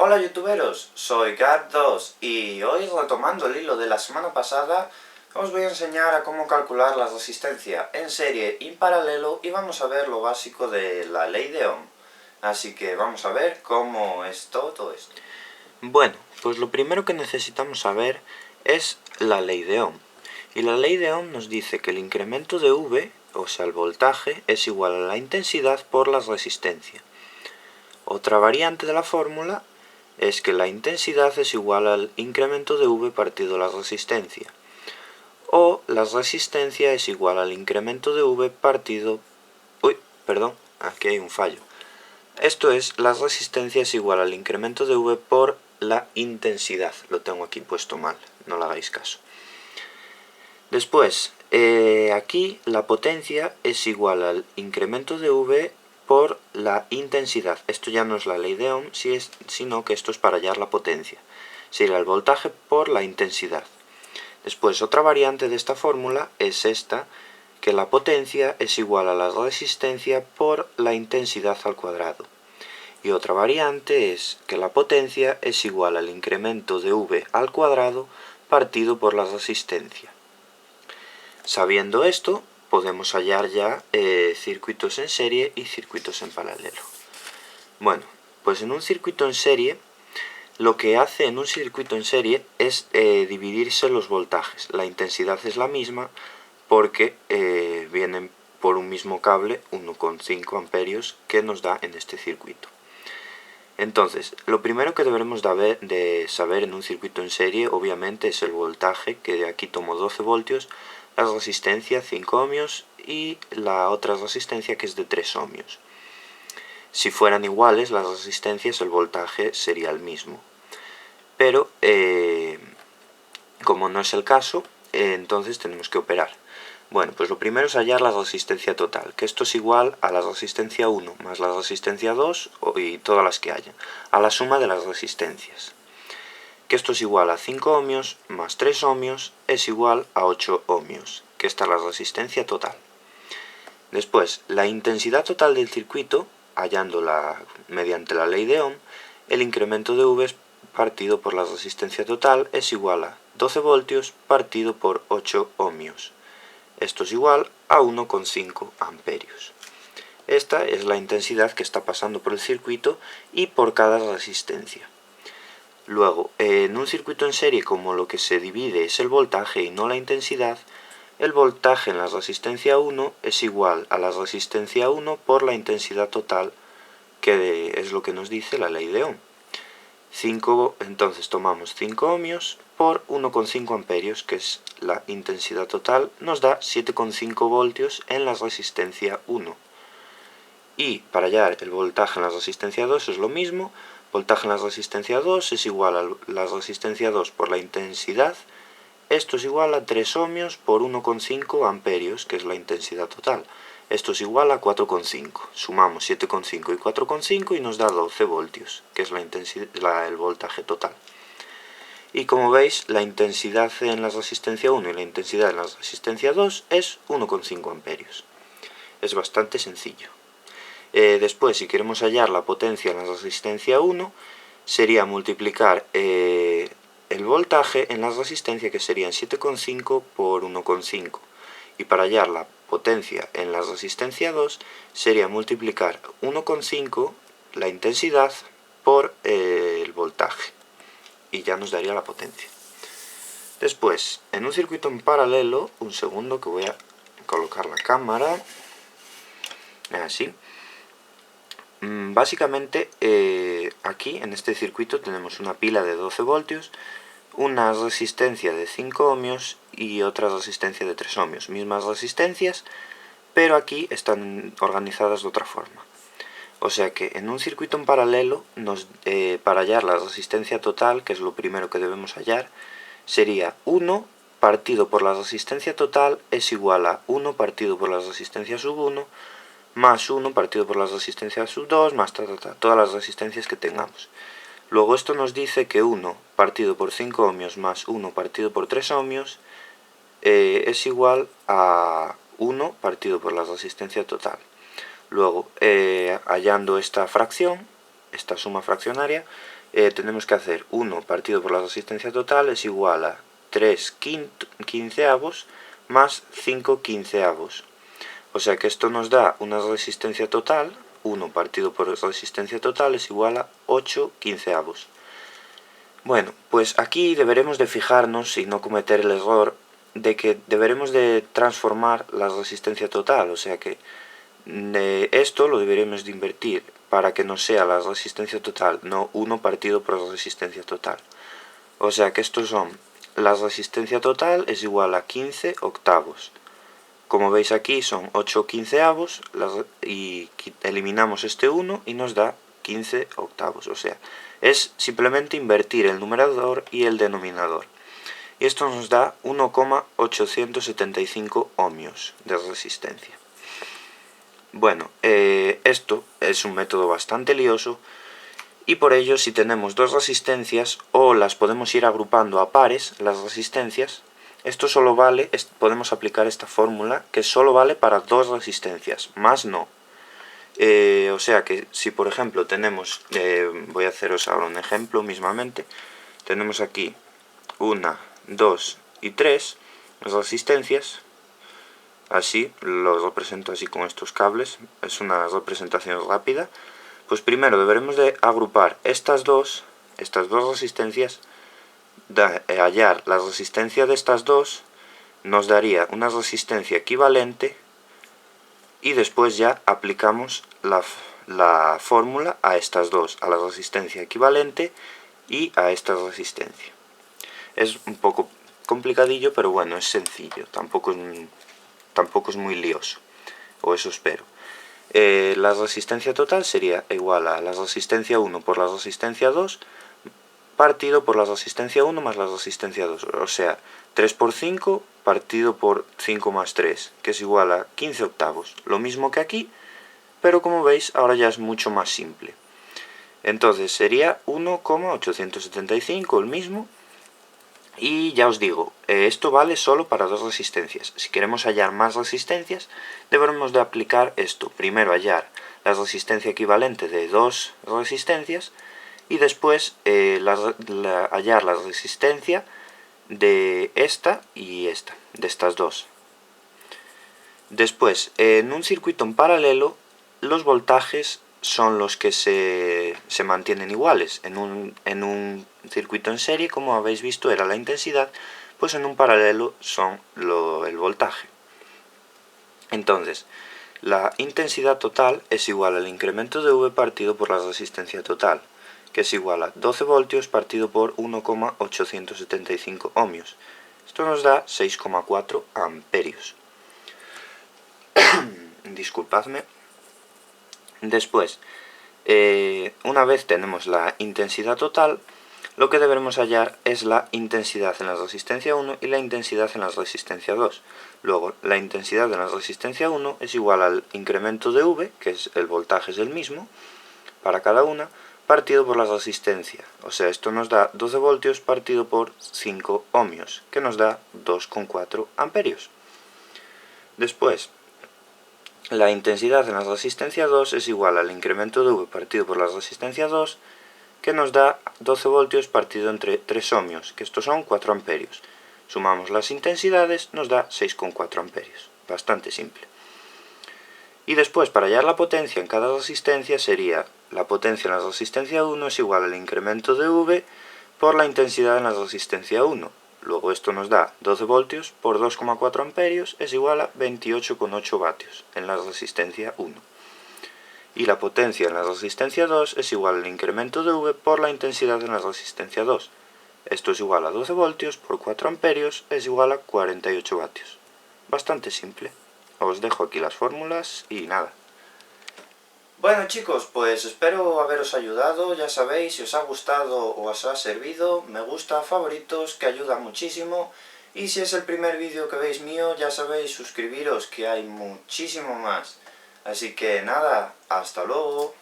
Hola youtuberos, soy Gat2 y hoy, retomando el hilo de la semana pasada, os voy a enseñar a cómo calcular la resistencia en serie y en paralelo y vamos a ver lo básico de la ley de Ohm. Así que vamos a ver cómo es todo esto. Bueno, pues lo primero que necesitamos saber es la ley de Ohm. Y la ley de Ohm nos dice que el incremento de V, o sea el voltaje, es igual a la intensidad por la resistencia. Otra variante de la fórmula es que la intensidad es igual al incremento de V partido la resistencia. O la resistencia es igual al incremento de V partido... aquí hay un fallo. Esto es, la resistencia es igual al incremento de V por la intensidad. Lo tengo aquí puesto mal, no le hagáis caso. Después, aquí la potencia es igual al incremento de V por la intensidad. Esto ya no es la ley de Ohm, sino que esto es para hallar la potencia. Sería el voltaje por la intensidad. Después, otra variante de esta fórmula es esta, que la potencia es igual a la resistencia por la intensidad al cuadrado. Y otra variante es que la potencia es igual al incremento de V al cuadrado partido por la resistencia. Sabiendo esto, podemos hallar ya circuitos en serie y circuitos en paralelo. Bueno, pues en un circuito en serie, lo que hace en un circuito en serie es dividirse los voltajes. La intensidad es la misma porque vienen por un mismo cable 1,5 amperios que nos da en este circuito. Entonces, lo primero que deberemos de saber en un circuito en serie, obviamente, es el voltaje, que de aquí tomo 12 voltios, la resistencia 5 ohmios y la otra resistencia que es de 3 ohmios. Si fueran iguales las resistencias, el voltaje sería el mismo. Pero, como no es el caso, entonces tenemos que operar. Bueno, pues lo primero es hallar la resistencia total, que esto es igual a la resistencia 1 más la resistencia 2 y todas las que haya, a la suma de las resistencias. Que esto es igual a 5 ohmios más 3 ohmios es igual a 8 ohmios, que esta es la resistencia total. Después, la intensidad total del circuito, hallándola mediante la ley de Ohm, el incremento de V partido por la resistencia total es igual a 12 voltios partido por 8 ohmios. Esto es igual a 1,5 amperios. Esta es la intensidad que está pasando por el circuito y por cada resistencia. Luego, en un circuito en serie, como lo que se divide es el voltaje y no la intensidad, el voltaje en la resistencia 1 es igual a la resistencia 1 por la intensidad total, que es lo que nos dice la ley de Ohm. Entonces tomamos 5 ohmios por 1,5 amperios, que es la intensidad total, nos da 7,5 voltios en la resistencia 1. Y para hallar el voltaje en la resistencia 2 es lo mismo, voltaje en la resistencia 2 es igual a la resistencia 2 por la intensidad, esto es igual a 3 ohmios por 1,5 amperios, que es la intensidad total. Esto es igual a 4,5. Sumamos 7,5 y 4,5 y nos da 12 voltios, que es el voltaje total. Y como veis, la intensidad en la resistencia 1 y la intensidad en la resistencia 2 es 1,5 amperios. Es bastante sencillo. Después, si queremos hallar la potencia en la resistencia 1, sería multiplicar el voltaje en la resistencia, que serían 7,5 por 1,5. Y para hallar la potencia en la resistencia 2 sería multiplicar 1,5, la intensidad, por el voltaje. Y ya nos daría la potencia. Después, en un circuito en paralelo, un segundo que voy a colocar la cámara, así. Básicamente, aquí en este circuito tenemos una pila de 12 voltios, una resistencia de 5 ohmios y otra resistencia de 3 ohmios. Mismas resistencias, pero aquí están organizadas de otra forma. O sea que en un circuito en paralelo, para hallar la resistencia total, que es lo primero que debemos hallar, sería 1 partido por la resistencia total es igual a 1 partido por la resistencia sub 1 más 1 partido por la resistencia sub 2 más todas las resistencias que tengamos. Luego esto nos dice que 1 partido por 5 ohmios más 1 partido por 3 ohmios es igual a 1 partido por la resistencia total. Luego, hallando esta fracción, esta suma fraccionaria, tenemos que hacer 1 partido por la resistencia total es igual a 3 quinceavos más 5 quinceavos. O sea que esto nos da una resistencia total, 1 partido por resistencia total es igual a 8 quinceavos. Bueno, pues aquí deberemos de fijarnos y no cometer el error de que deberemos de transformar la resistencia total, o sea que esto lo deberemos de invertir para que nos sea la resistencia total, no 1 partido por la resistencia total. O sea que estos son, la resistencia total es igual a 15 octavos. Como veis aquí son 8 quinceavos y eliminamos este 1 y nos da 15 octavos. O sea, es simplemente invertir el numerador y el denominador. Y esto nos da 1,875 ohmios de resistencia. Bueno, esto es un método bastante lioso y por ello si tenemos dos resistencias o las podemos ir agrupando a pares, las resistencias, esto solo vale, podemos aplicar esta fórmula que solo vale para dos resistencias, más no. O sea que si por ejemplo tenemos, voy a haceros ahora un ejemplo mismamente, tenemos aquí 1, 2 y 3 resistencias, así, lo represento así con estos cables, es una representación rápida. Pues primero deberemos de agrupar estas dos resistencias, hallar la resistencia de estas dos, nos daría una resistencia equivalente y después ya aplicamos la fórmula a estas dos, a la resistencia equivalente y a esta resistencia. Es un poco complicadillo, pero bueno, es sencillo, tampoco es muy lioso, o eso espero. La resistencia total sería igual a la resistencia 1 por la resistencia 2 partido por la resistencia 1 más la resistencia 2, o sea, 3 por 5 partido por 5 más 3, que es igual a 15 octavos. Lo mismo que aquí, pero como veis ahora ya es mucho más simple. Entonces sería 1,875 el mismo. Y ya os digo, esto vale solo para dos resistencias. Si queremos hallar más resistencias, deberemos de aplicar esto. Primero hallar la resistencia equivalente de dos resistencias y después hallar la resistencia de esta y esta, de estas dos. Después, en un circuito en paralelo, los voltajes son los que se mantienen iguales. En un circuito en serie, como habéis visto, era la intensidad, pues en un paralelo son el voltaje. Entonces, la intensidad total es igual al incremento de V partido por la resistencia total, que es igual a 12 voltios partido por 1,875 ohmios. Esto nos da 6,4 amperios. Disculpadme. Después, una vez tenemos la intensidad total, lo que deberemos hallar es la intensidad en la resistencia 1 y la intensidad en la resistencia 2. Luego, la intensidad en la resistencia 1 es igual al incremento de V, que es el voltaje es el mismo, para cada una, partido por la resistencia. O sea, esto nos da 12 voltios partido por 5 ohmios, que nos da 2,4 amperios. Después, la intensidad en la resistencia 2 es igual al incremento de V partido por la resistencia 2, que nos da 12 voltios partido entre 3 ohmios, que estos son 4 amperios. Sumamos las intensidades, nos da 6,4 amperios. Bastante simple. Y después, para hallar la potencia en cada resistencia, sería la potencia en la resistencia 1 es igual al incremento de V por la intensidad en la resistencia 1. Luego esto nos da 12 voltios por 2,4 amperios es igual a 28,8 vatios en la resistencia 1. Y la potencia en la resistencia 2 es igual al incremento de V por la intensidad en la resistencia 2. Esto es igual a 12 voltios por 4 amperios es igual a 48 vatios. Bastante simple. Os dejo aquí las fórmulas y nada. Bueno chicos, pues espero haberos ayudado, ya sabéis, si os ha gustado o os ha servido, me gusta, favoritos, que ayuda muchísimo. Y si es el primer vídeo que veis mío, ya sabéis, suscribiros, que hay muchísimo más. Así que nada, hasta luego.